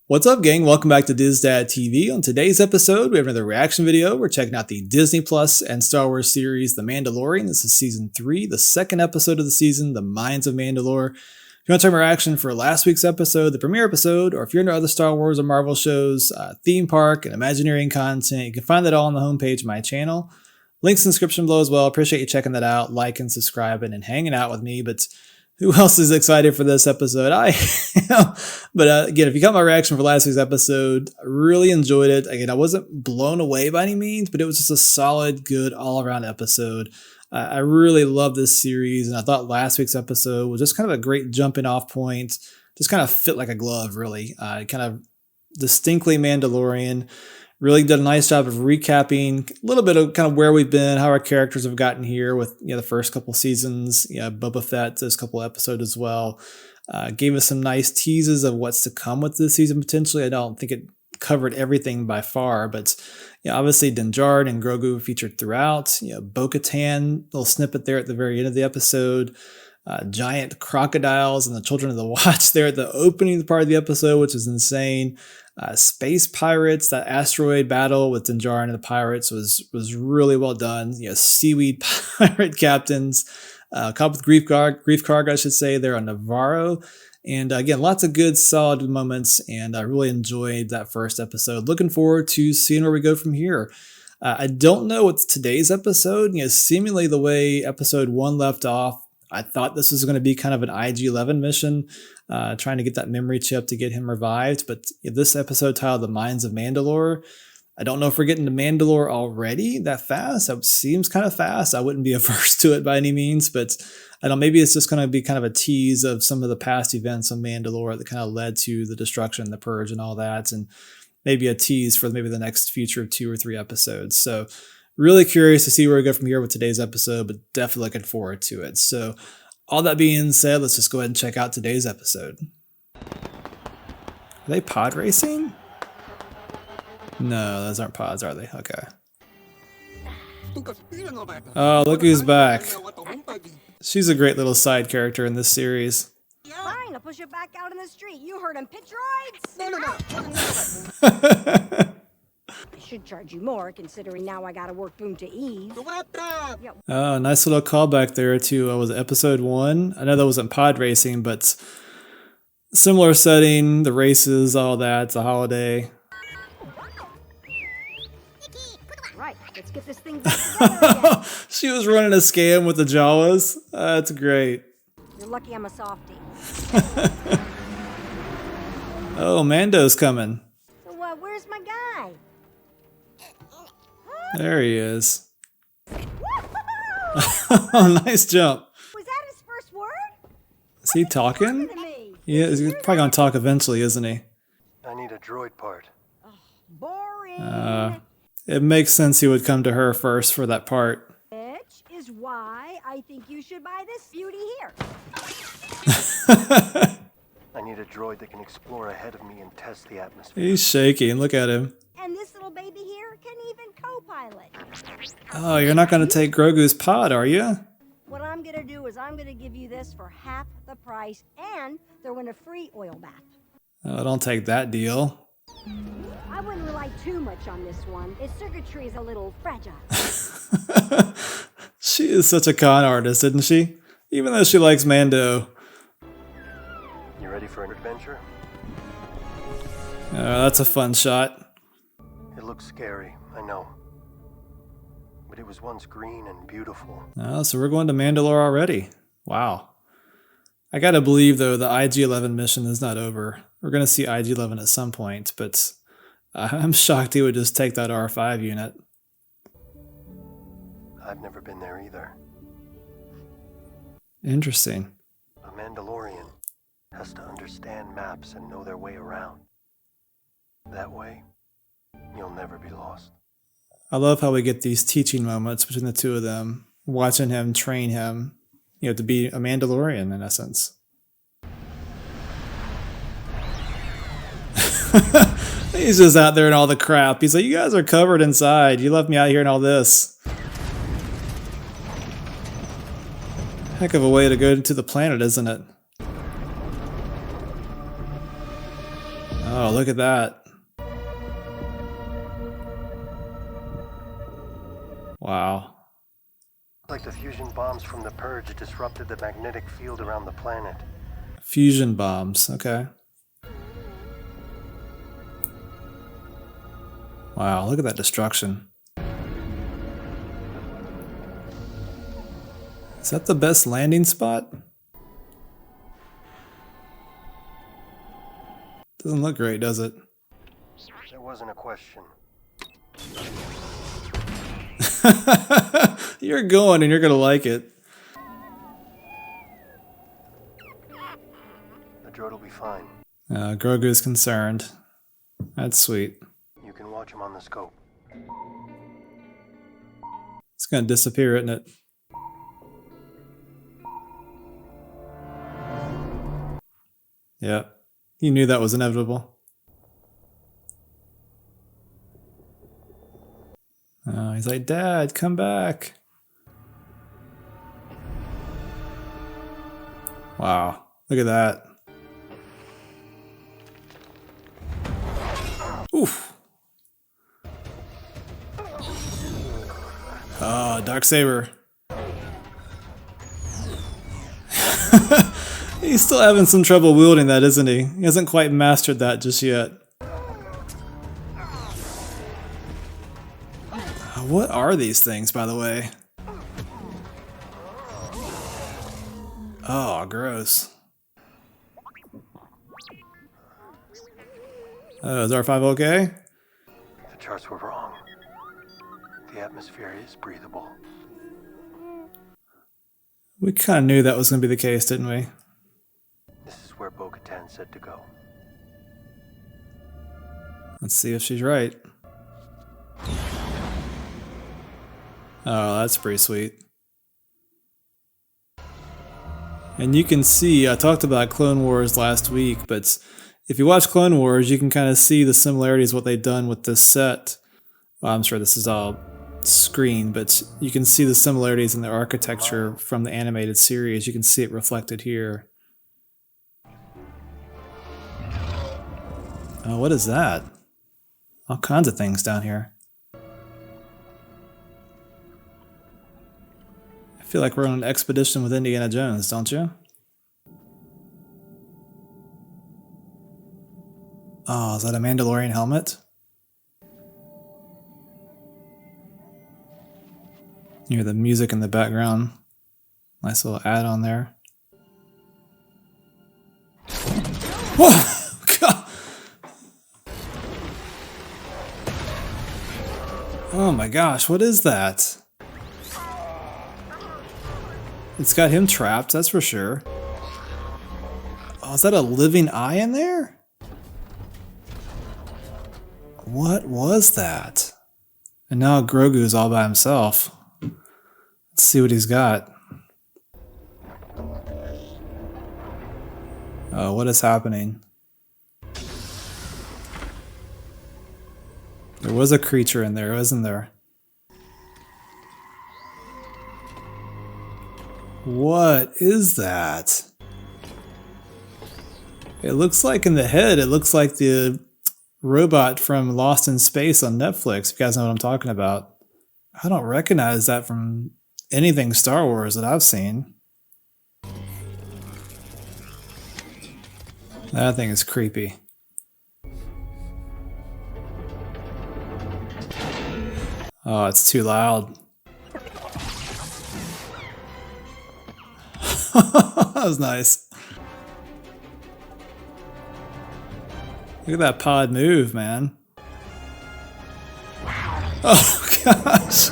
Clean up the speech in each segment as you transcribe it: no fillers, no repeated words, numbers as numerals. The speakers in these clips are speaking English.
What's up, gang? Welcome back to DizDad TV. On today's episode, we have another reaction video. We're checking out the Disney Plus and Star Wars series, The Mandalorian. This is Season 3, the second episode of the season, The Mines of Mandalore. If you want to check my reaction for last week's episode, the premiere episode, or if you're into other Star Wars or Marvel shows, theme park, and Imagineering content, you can find that all on the homepage of my channel. Links in the description below as well. Appreciate you checking that out, liking, subscribing, and hanging out with me. But who else is excited for this episode? I am. But again, if you got my reaction for last week's episode, I really enjoyed it. Again, I wasn't blown away by any means, but it was just a solid, good, all-around episode. I really love this series, and I thought last week's episode was just kind of a great jumping off point. Just kind of fit like a glove, really. Kind of distinctly Mandalorian. Really did a nice job of recapping a little bit of kind of where we've been, how our characters have gotten here with the first couple seasons, Boba Fett, this couple episodes as well. Gave us some nice teases of what's to come with this season potentially. I don't think it covered everything by far, but obviously Din Djarin and Grogu featured throughout. Bo-Katan, little snippet there at the very end of the episode. Giant crocodiles and the Children of the Watch there at the opening part of the episode, which is insane. Space pirates, that asteroid battle with Din Djarin and the pirates was really well done. Seaweed pirate captains, caught with Grief Karg, I should say, there on Navarro. And again, lots of good, solid moments, and I really enjoyed that first episode. Looking forward to seeing where we go from here. I don't know what's today's episode. Seemingly the way episode 1 left off, I thought this was going to be kind of an IG-11 mission, trying to get that memory chip to get him revived. But this episode titled The Mines of Mandalore, I don't know if we're getting to Mandalore already that fast. That seems kind of fast. I wouldn't be averse to it by any means, but I don't know, maybe it's just going to be kind of a tease of some of the past events on Mandalore that kind of led to the destruction, the purge, and all that, and maybe a tease for maybe the next future 2 or 3 episodes. So really curious to see where we go from here with today's episode, but definitely looking forward to it. So all that being said, let's just go ahead and check out today's episode. Are they pod racing? No, those aren't pods, are they? Okay. Oh, look who's back. She's a great little side character in this series. Fine, I'll push it back out in the street. You heard him, pitch rides? No. I should charge you more, considering now I gotta work boom to Eve. Oh, nice little callback there to was it episode 1? I know that wasn't pod racing, but similar setting, the races, all that. It's a holiday. Right, let's get this thing back together again. She was running a scam with the Jawas. That's great. You're lucky I'm a softie. Oh, Mando's coming. So, where's my guy? There he is. Oh, nice jump. Was that his first word? Is he talking? Yeah, he's probably going to talk eventually, isn't he? I need a droid part. Boring. It makes sense he would come to her first for that part. Which is why I think you should buy this beauty here. I need a droid that can explore ahead of me and test the atmosphere. He's shaking. Look at him. And this little baby here can even co-pilot. Oh, you're not going to take Grogu's pod, are you? What I'm gonna do is I'm gonna give you this for half the price and throw in a free oil bath. Oh, don't take that deal. I wouldn't rely too much on this one. Its circuitry is a little fragile. She is such a con artist, isn't she? Even though she likes Mando. You ready for an adventure? That's a fun shot. It looks scary, I know. But it was once green and beautiful. Oh, so we're going to Mandalore already. Wow. I gotta believe, though, the IG-11 mission is not over. We're gonna see IG-11 at some point, but I'm shocked he would just take that R5 unit. I've never been there either. Interesting. A Mandalorian has to understand maps and know their way around. That way, you'll never be lost. I love how we get these teaching moments between the two of them, watching him train him, to be a Mandalorian in essence. He's just out there in all the crap. He's like, you guys are covered inside. You left me out here in all this. Heck of a way to go to the planet, isn't it? Oh, look at that. Wow. Like the fusion bombs from the Purge disrupted the magnetic field around the planet. Fusion bombs, okay. Wow, look at that destruction. Is that the best landing spot? Doesn't look great, does it? There wasn't a question. You're going and you're gonna like it. The droid will be fine. Grogu's concerned. That's sweet. You can watch him on the scope. It's gonna disappear, isn't it? Yeah. You knew that was inevitable. Oh, he's like, Dad, come back. Wow, look at that. Oof. Oh, dark saber. He's still having some trouble wielding that, isn't he? He hasn't quite mastered that just yet. What are these things, by the way? Oh, gross. Oh, is R5 okay? The charts were wrong. The atmosphere is breathable. We kind of knew that was going to be the case, didn't we? This is where Bo-Katan said to go. Let's see if she's right. Oh, that's pretty sweet. And you can see, I talked about Clone Wars last week, but if you watch Clone Wars, you can kind of see the similarities what they've done with this set. Well, I'm sure this is all screen, but you can see the similarities in the architecture from the animated series. You can see it reflected here. Oh, what is that? All kinds of things down here. I feel like we're on an expedition with Indiana Jones, don't you? Oh, is that a Mandalorian helmet? You hear the music in the background. Nice little add-on there. Whoa! God. Oh my gosh, what is that? It's got him trapped, that's for sure. Oh, is that a living eye in there? What was that? And now Grogu's all by himself. Let's see what he's got. Oh, what is happening? There was a creature in there, wasn't there? What is that? It looks like in the head, it looks like the robot from Lost in Space on Netflix, if you guys know what I'm talking about. I don't recognize that from anything Star Wars that I've seen. That thing is creepy. Oh, it's too loud. That was nice. Look at that pod move, man. Oh gosh.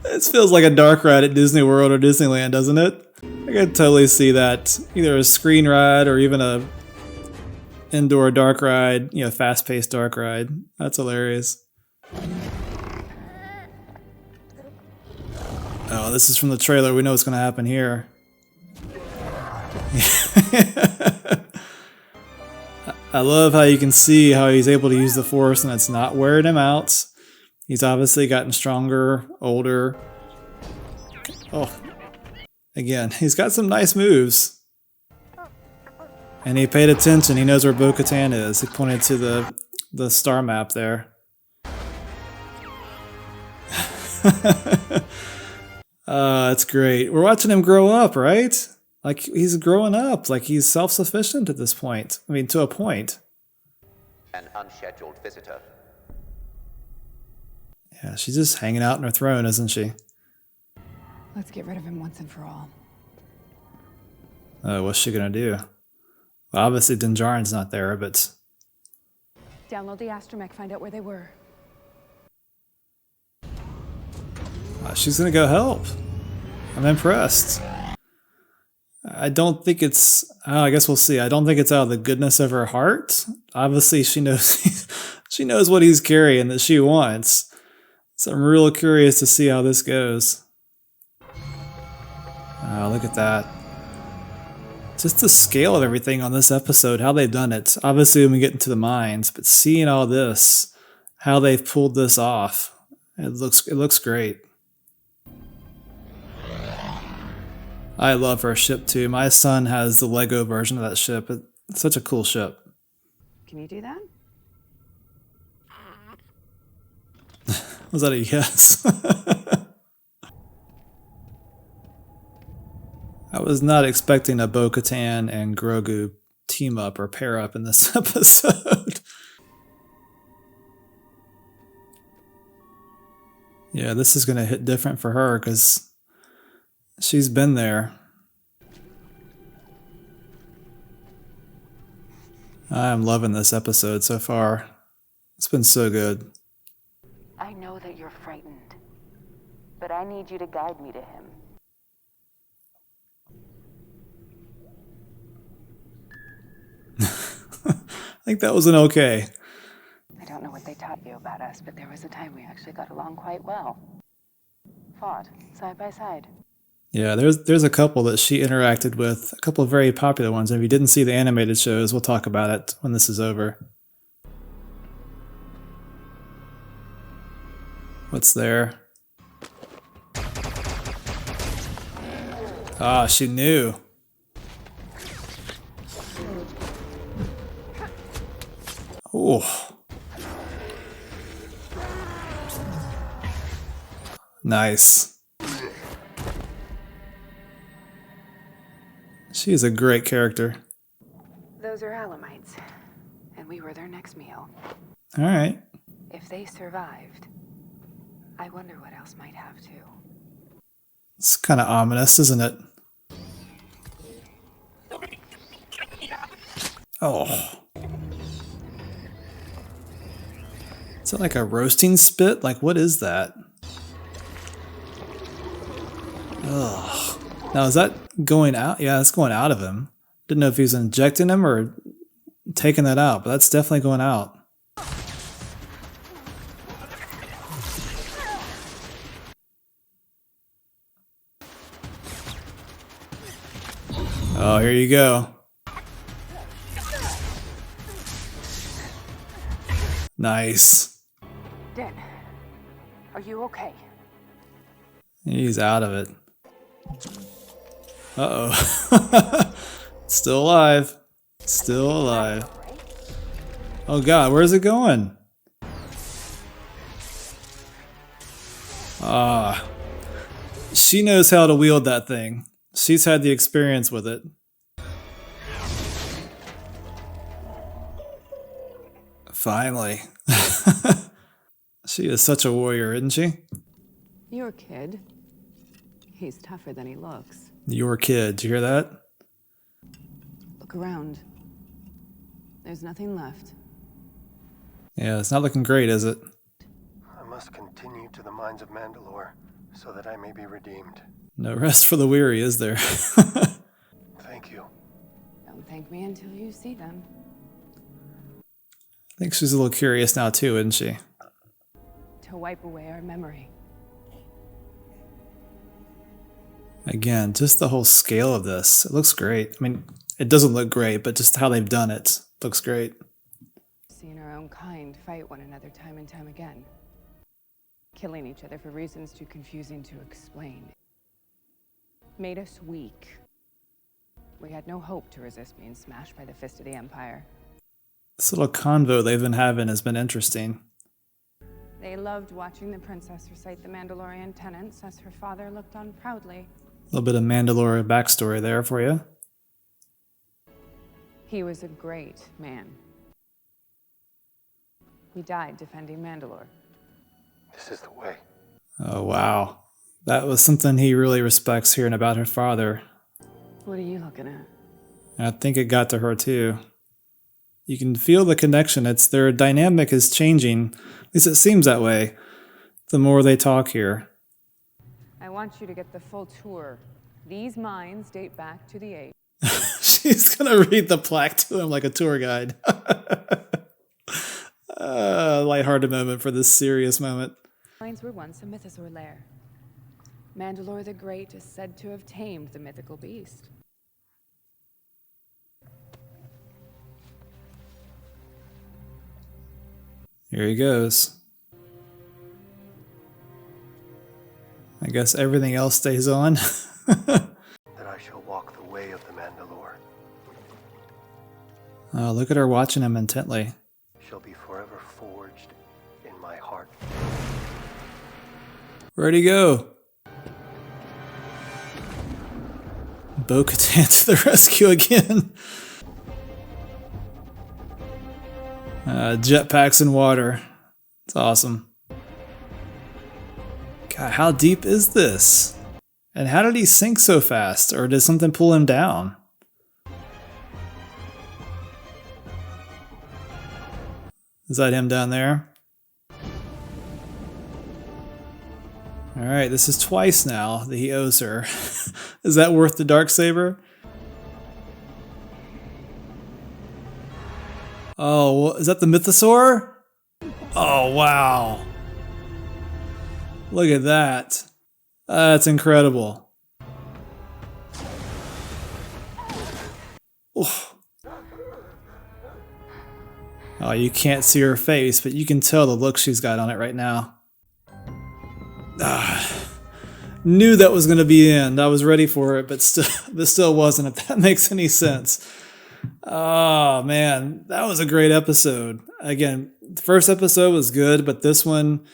This feels like a dark ride at Disney World or Disneyland, doesn't it? I could totally see that. Either a screen ride or even a indoor dark ride, you know, fast-paced dark ride. That's hilarious. Oh, this is from the trailer. We know what's going to happen here. I love how you can see how he's able to use the Force and it's not wearing him out. He's obviously gotten stronger, older. Oh, again, he's got some nice moves. And he paid attention. He knows where Bo-Katan is. He pointed to the star map there. It's great. We're watching him grow up, right? Like, he's growing up. Like, he's self-sufficient at this point. I mean, to a point. An unscheduled visitor. Yeah, she's just hanging out in her throne, isn't she? Let's get rid of him once and for all. What's she gonna do? Well, obviously Din Djarin's not there, but... Download the astromech, find out where they were. She's gonna go help. I'm impressed. I don't think it's... I guess we'll see. I don't think it's out of the goodness of her heart. Obviously, she knows she knows what he's carrying that she wants. So I'm real curious to see how this goes. Oh, look at that. Just the scale of everything on this episode, how they've done it. Obviously, when we get into the mines, but seeing all this, how they've pulled this off, it looks great. I love her ship too. My son has the Lego version of that ship. It's such a cool ship. Can you do that? Was that a yes? I was not expecting a Bo-Katan and Grogu team up or pair up in this episode. Yeah, this is going to hit different for her because she's been there. I'm loving this episode so far. It's been so good. I know that you're frightened, but I need you to guide me to him. I think that was an okay. I don't know what they taught you about us, but there was a time we actually got along quite well. Fought side by side. Yeah, there's a couple that she interacted with, a couple of very popular ones. And if you didn't see the animated shows, we'll talk about it when this is over. What's there? Ah, she knew. Oh. Nice. She is a great character. Those are Alamites, and we were their next meal. All right. If they survived, I wonder what else might have too. It's kind of ominous, isn't it? Oh. Is that like a roasting spit? Like, what is that? Ugh. Now, is that going out? Yeah, it's going out of him. Didn't know if he was injecting him or taking that out, but that's definitely going out. Oh, here you go. Nice. Din, are you okay? He's out of it. Uh-oh. Still alive. Still alive. Oh god, where's it going? Ah. She knows how to wield that thing. She's had the experience with it. Finally. She is such a warrior, isn't she? Your kid. He's tougher than he looks. Your kid. Did you hear that? Look around. There's nothing left. Yeah, it's not looking great, is it? I must continue to the mines of Mandalore so that I may be redeemed. No rest for the weary, is there? Thank you. Don't thank me until you see them. I think she's a little curious now too, isn't she? To wipe away our memory. Again, just the whole scale of this. It looks great. I mean, it doesn't look great, but just how they've done it looks great. Seeing our own kind fight one another time and time again. Killing each other for reasons too confusing to explain. Made us weak. We had no hope to resist being smashed by the fist of the Empire. This little convo they've been having has been interesting. They loved watching the princess recite the Mandalorian tenets as her father looked on proudly. A little bit of Mandalore backstory there for you. He was a great man. He died defending Mandalore. This is the way. Oh, wow. That was something he really respects hearing about her father. What are you looking at? And I think it got to her too. You can feel the connection. It's their dynamic is changing. At least it seems that way. The more they talk here. I want you to get the full tour. These mines date back to the age. She's gonna read the plaque to him like a tour guide. Lighthearted moment for this serious moment. Mines were once a mythosaur lair. Mandalore the Great is said to have tamed the mythical beast. Here he goes. I guess everything else stays on. That I shall walk the way of the Mandalore. Oh, look at her watching him intently. Shall be forever forged in my heart. Where'd he go? Bo-Katan to the rescue again. Jetpacks in water. It's awesome. God, how deep is this? And how did he sink so fast? Or did something pull him down? Is that him down there? Alright, this is twice now that he owes her. Is that worth the dark saber? Oh, is that the mythosaur? Oh, wow. Look at that. That's incredible. Oof. Oh, you can't see her face, but you can tell the look she's got on it right now. Knew that was going to be the end. I was ready for it, but still wasn't, if that makes any sense. Oh, man. That was a great episode. Again, the first episode was good, but this one,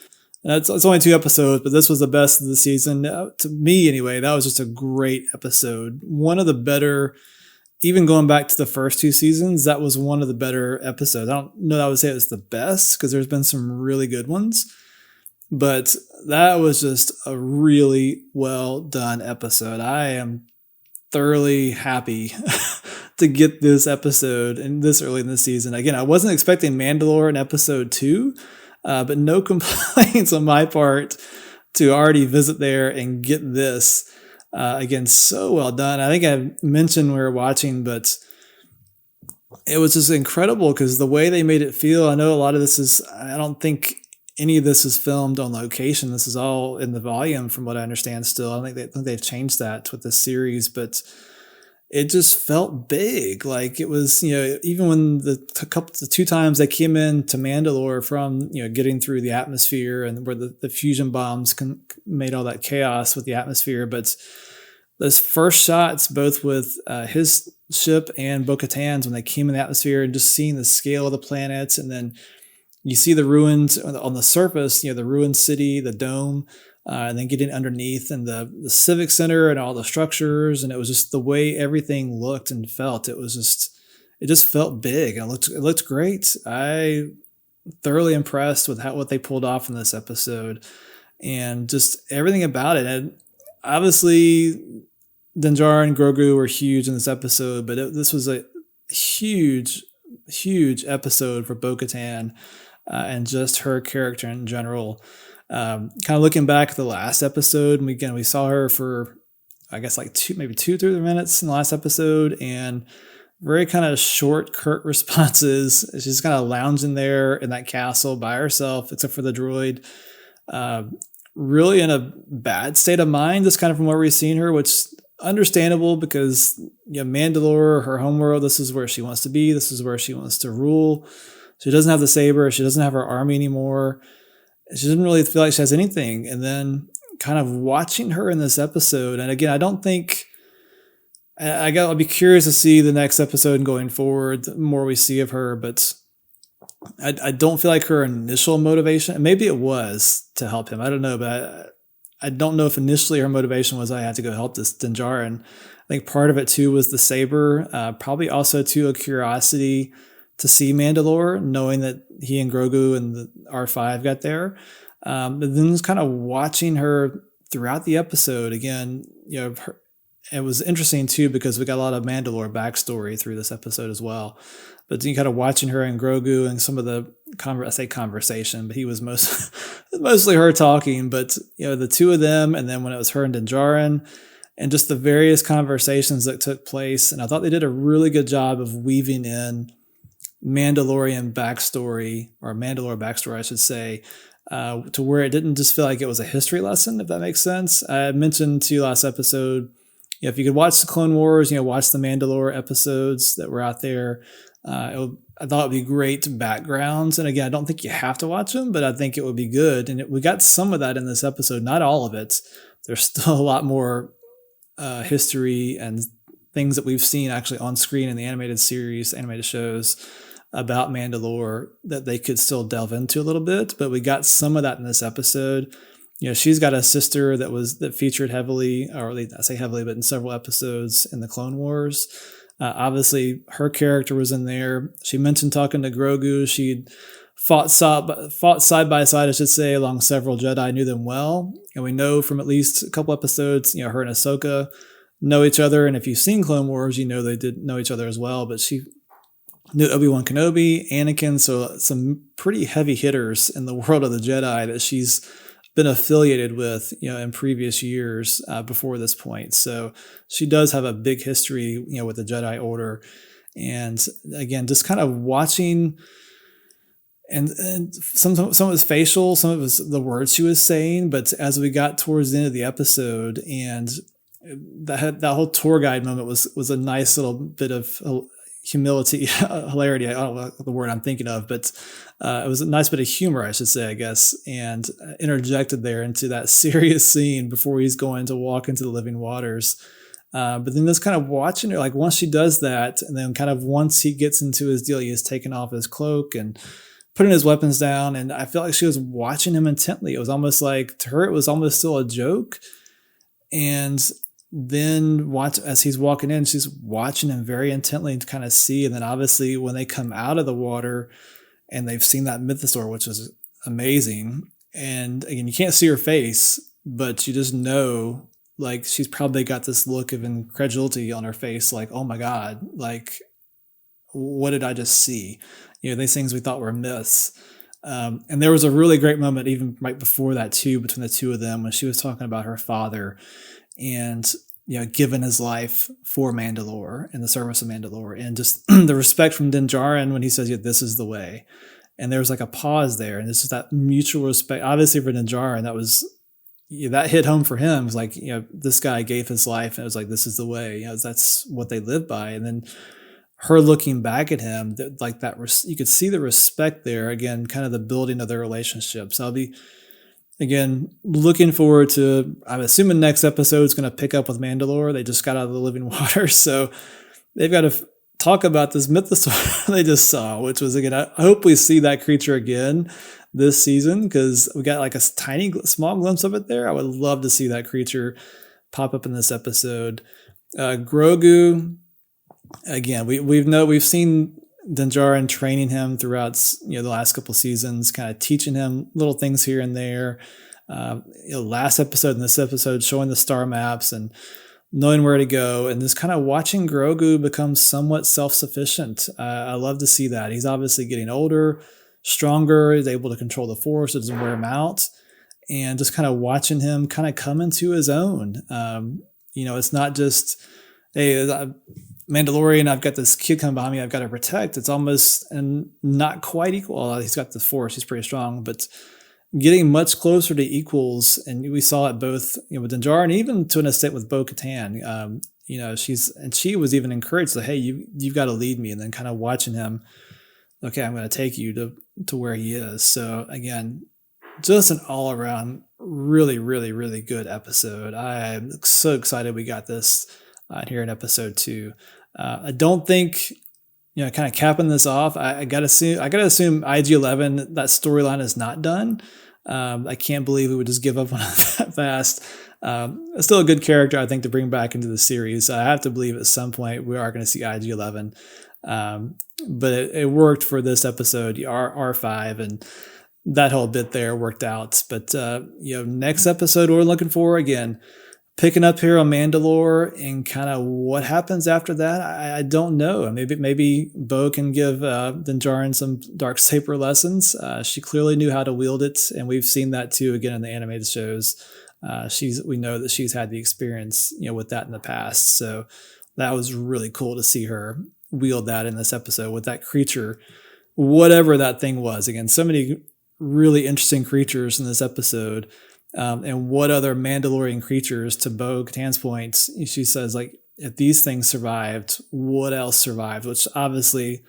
it's only 2 episodes, but this was the best of the season. To me, anyway, that was just a great episode. One of the better, even going back to the first 2 seasons, that was one of the better episodes. I don't know that I would say it was the best, because there's been some really good ones. But that was just a really well done episode. I am thoroughly happy to get this episode and this early in the season. Again, I wasn't expecting Mandalore in episode 2, but no complaints on my part to already visit there and get this. Again, so well done. I think I mentioned we were watching, but it was just incredible because the way they made it feel. I know a lot of this is, I don't think any of this is filmed on location. This is all in the volume from what I understand still. I think they've changed that with this series, but it just felt big. Like it was, even when the 2 times they came in to Mandalore from, getting through the atmosphere and where the fusion bombs made all that chaos with the atmosphere. But those first shots, both with his ship and Bo-Katan's, when they came in the atmosphere and just seeing the scale of the planets, and then you see the ruins on the surface, the ruined city, the dome, and then getting underneath and the civic center and all the structures. And it was just the way everything looked and felt. It just felt big and it looked great. I thoroughly impressed with what they pulled off in this episode and just everything about it. And obviously Din Djarin and Grogu were huge in this episode, but this was a huge episode for Bo-Katan. And just her character in general. Kind of looking back at the last episode, and we saw her for, I guess, like 2-3 minutes in the last episode, and very kind of short, curt responses. She's kind of lounging there in that castle by herself, except for the droid. Really in a bad state of mind, just kind of from where we've seen her, which understandable because Mandalore, her homeworld, this is where she wants to be. This is where she wants to rule. She doesn't have the saber. She doesn't have her army anymore. She doesn't really feel like she has anything. And then kind of watching her in this episode. And again, I I'll be curious to see the next episode and going forward, the more we see of her, but I don't feel like her initial motivation, maybe it was to help him. I don't know, but I don't know if initially her motivation was I had to go help this Din Djarin. I think part of it too was the saber, probably also too a curiosity to see Mandalore, knowing that he and Grogu and the R5 got there. But then just kind of watching her throughout the episode again, it was interesting too because we got a lot of Mandalore backstory through this episode as well. But then kind of watching her and Grogu and some of the conversation, but he was mostly her talking. But the two of them, and then when it was her and Din Djarin, and just the various conversations that took place, and I thought they did a really good job of weaving in Mandalorian backstory, or Mandalore backstory, I should say, to where it didn't just feel like it was a history lesson, if that makes sense. I mentioned to you last episode, if you could watch the Clone Wars, watch the Mandalore episodes that were out there, I thought it would be great backgrounds. And again, I don't think you have to watch them, but I think it would be good. And we got some of that in this episode, not all of it. There's still a lot more history and things that we've seen actually on screen in the animated series, animated shows about Mandalore that they could still delve into a little bit. But we got some of that in this episode. She's got a sister that featured heavily, or at least I say heavily, but in several episodes in the Clone Wars. Obviously, her character was in there. She mentioned talking to Grogu. She'd fought side by side, I should say, along several Jedi, knew them well. And we know from at least a couple episodes, her and Ahsoka know each other. And if you've seen Clone Wars, they did know each other as well. But she knew Obi-Wan Kenobi, Anakin, so some pretty heavy hitters in the world of the Jedi that she's been affiliated with, in previous years before this point. So she does have a big history, with the Jedi Order. And again, just kind of watching and some of it was facial, some of it was the words she was saying. But as we got towards the end of the episode, and that whole tour guide moment was a nice little bit of humility, hilarity. I don't know the word I'm thinking of, but it was a nice bit of humor, I should say, I guess, and interjected there into that serious scene before he's going to walk into the living waters. But then just kind of watching her, like once she does that, and then kind of once he gets into his deal, he has taken off his cloak and putting his weapons down. And I felt like she was watching him intently. It was almost like, to her, it was almost still a joke. And then as he's walking in, she's watching him very intently to kind of see. And then obviously when they come out of the water and they've seen that mythosaur, which is amazing. And again, you can't see her face, but you just know, like, she's probably got this look of incredulity on her face. Like, oh my God, like, what did I just see? These things we thought were myths. And there was a really great moment even right before that too, between the two of them, when she was talking about her father and given his life for Mandalore and the service of Mandalore, and just the respect from Din Djarin when he says, this is the way. And there was like a pause there, and it's just that mutual respect. Obviously for Din Djarin, that hit home for him. It was like, this guy gave his life, and it was like, this is the way. That's what they live by. And then her looking back at him, you could see the respect there. Again, kind of the building of their relationship. So I'll be, again, looking forward to, I'm assuming next episode is going to pick up with Mandalore. They just got out of the living water, so they've got to talk about this mythosaur they just saw, which was, again, I hope we see that creature again this season, because we got like a small glimpse of it there. I would love to see that creature pop up in this episode. Grogu, again, we've seen Din Djarin training him throughout the last couple seasons, kind of teaching him little things here and there. Last episode and this episode showing the star maps and knowing where to go, and just kind of watching Grogu become somewhat self-sufficient. I love to see that. He's obviously getting older, stronger. He's able to control the Force. It doesn't wear him out, and just kind of watching him kind of come into his own. It's not just, hey, Mandalorian, I've got this kid coming behind me, I've got to protect. It's almost, and not quite equal. He's got the Force, he's pretty strong, but getting much closer to equals. And we saw it both, with Din Djarin, even to an extent with Bo-Katan. She was even encouraged, like, hey, you've got to lead me. And then kind of watching him, okay, I'm going to take you to where he is. So again, just an all around really, really, really good episode. I'm so excited we got this. here in episode 2. I don't think, kind of capping this off, I gotta assume IG-11, that storyline is not done. I can't believe we would just give up on it that fast. It's still a good character, I think, to bring back into the series. I have to believe at some point we are going to see IG-11. But it worked for this episode, R5, and that whole bit there worked out. But, next episode we're looking for, again, picking up here on Mandalore, and kind of what happens after that, I don't know. Maybe Bo can give Din Djarin some dark saber lessons. She clearly knew how to wield it, and we've seen that too again in the animated shows. We know that she's had the experience, with that in the past. So that was really cool to see her wield that in this episode with that creature, whatever that thing was. Again, so many really interesting creatures in this episode. And what other Mandalorian creatures, to Bo Katan's point, she says, like, if these things survived, what else survived? Which obviously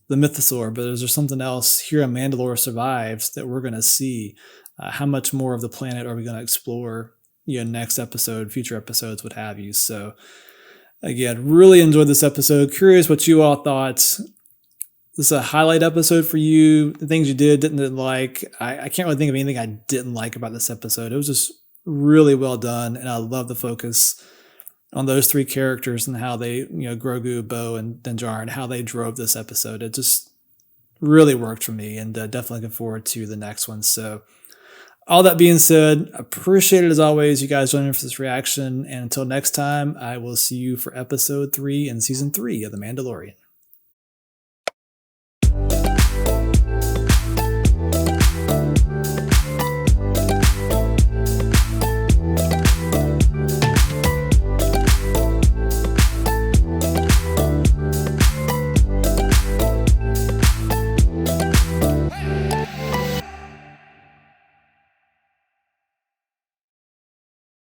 the mythosaur, but is there something else here in Mandalore survives that we're going to see? How much more of the planet are we going to explore, next episode, future episodes, what have you? So again, really enjoyed this episode. Curious what you all thought. This is a highlight episode for you. The things you didn't like. I can't really think of anything I didn't like about this episode. It was just really well done, and I love the focus on those 3 characters and how they, Grogu, Bo, and Din Djarin, how they drove this episode. It just really worked for me, and definitely looking forward to the next one. So all that being said, appreciate it as always, you guys joining for this reaction. And until next time, I will see you for episode 3 in season 3 of The Mandalorian.